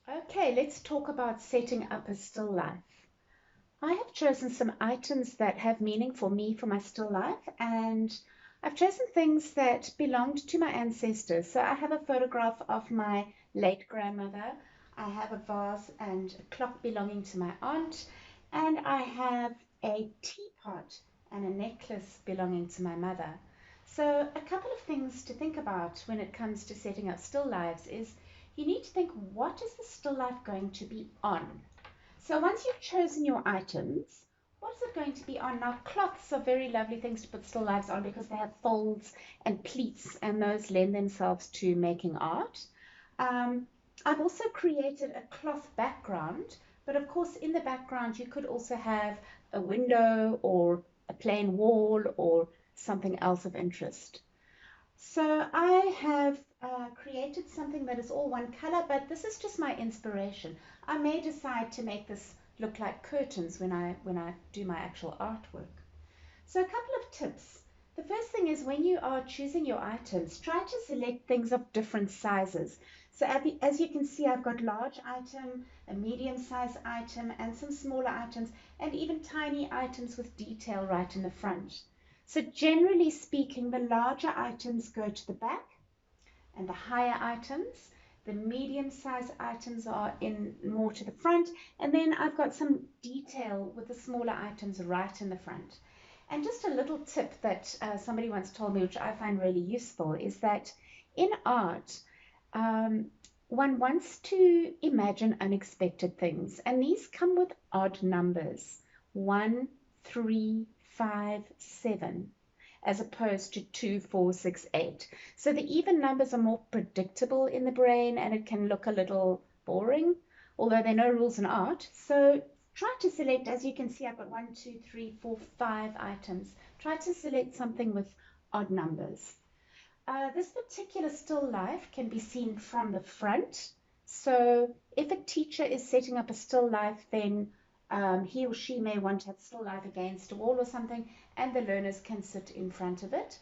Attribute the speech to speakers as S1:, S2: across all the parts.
S1: Okay, let's talk about setting up a still life. I have chosen some items that have meaning for me for my still life, and I've chosen things that belonged to my ancestors. So I have a photograph of my late grandmother, I have a vase and a clock belonging to my aunt, and I have a teapot and a necklace belonging to my mother. So, a couple of things to think about when it comes to setting up still lives is you need to think, what is the still life going to be on? So once you've chosen your items, what is it going to be on? Now, cloths are very lovely things to put still lifes on because they have folds and pleats, and those lend themselves to making art. Um, I've also created a cloth background, but of course, in the background, you could also have a window or a plain wall or something else of interest. So I have created something that is all one color, but this is just my inspiration. I may decide to make this look like curtains when I do my actual artwork. So a couple of tips. The first thing is when you are choosing your items, try to select things of different sizes. So as you can see, I've got large item, a medium size item, and some smaller items, and even tiny items with detail right in the front. So generally speaking, the larger items go to the back, and the higher items, the medium size items are in more to the front, and then I've got some detail with the smaller items right in the front. And just a little tip that somebody once told me, which I find really useful, is that in art, um, one wants to imagine unexpected things, and these come with odd numbers: 1, 3, 5, 7, as opposed to 2, 4, 6, 8. So the even numbers are more predictable in the brain and it can look a little boring, although there are no rules in art. So try to select, as you can see, I've got 1, 2, 3, 4, 5 items. Try to select something with odd numbers. This particular still life can be seen from the front. So if a teacher is setting up a still life, then he or she may want to have still life against a wall or something, and the learners can sit in front of it.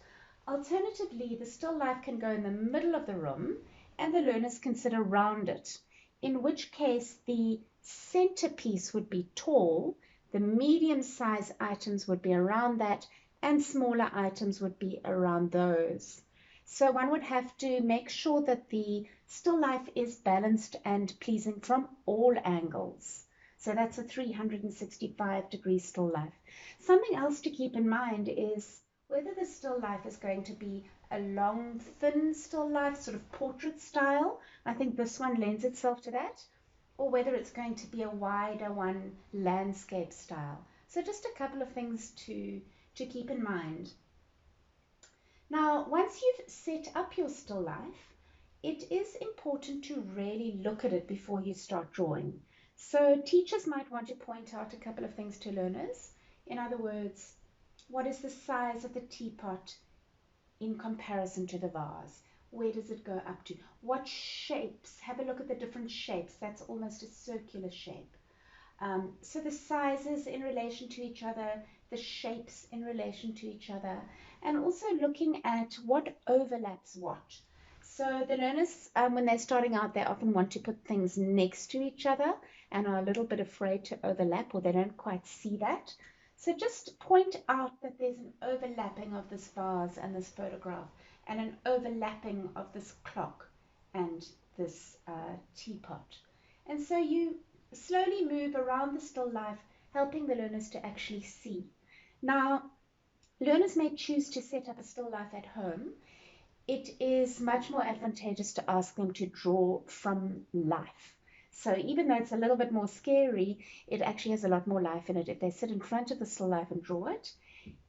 S1: Alternatively, the still life can go in the middle of the room, and the learners can sit around it, in which case the centerpiece would be tall, the medium-sized items would be around that, and smaller items would be around those. So one would have to make sure that the still life is balanced and pleasing from all angles. So that's a 365-degree still life. Something else to keep in mind is whether the still life is going to be a long, thin still life, sort of portrait style. I think this one lends itself to that. Or whether it's going to be a wider one, landscape style. So just a couple of things to keep in mind. Now, once you've set up your still life, it is important to really look at it before you start drawing. So teachers might want to point out a couple of things to learners. In other words, what is the size of the teapot in comparison to the vase? Where does it go up to? What shapes? Have a look at the different shapes. That's almost a circular shape. So the sizes in relation to each other, the shapes in relation to each other, and also looking at what overlaps what. So the learners, when they're starting out, they often want to put things next to each other and are a little bit afraid to overlap, or they don't quite see that. So just point out that there's an overlapping of this vase and this photograph, and an overlapping of this clock and this teapot. And so you slowly move around the still life, helping the learners to actually see. Now, learners may choose to set up a still life at home. It is much more advantageous to ask them to draw from life. So even though it's a little bit more scary, it actually has a lot more life in it if they sit in front of the still life and draw it.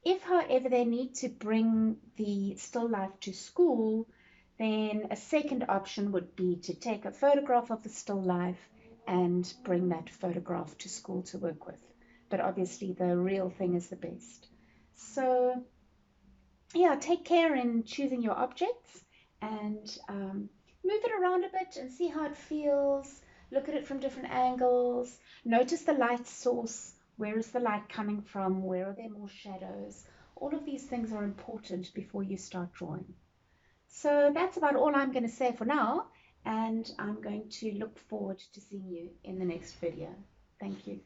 S1: If, however, they need to bring the still life to school, then a second option would be to take a photograph of the still life and bring that photograph to school to work with. But obviously, the real thing is the best. So, yeah, take care in choosing your objects and move it around a bit and see how it feels. Look at it from different angles. Notice the light source. Where is the light coming from? Where are there more shadows? All of these things are important before you start drawing. So that's about all I'm going to say for now. and I'm going to look forward to seeing you in the next video. Thank you.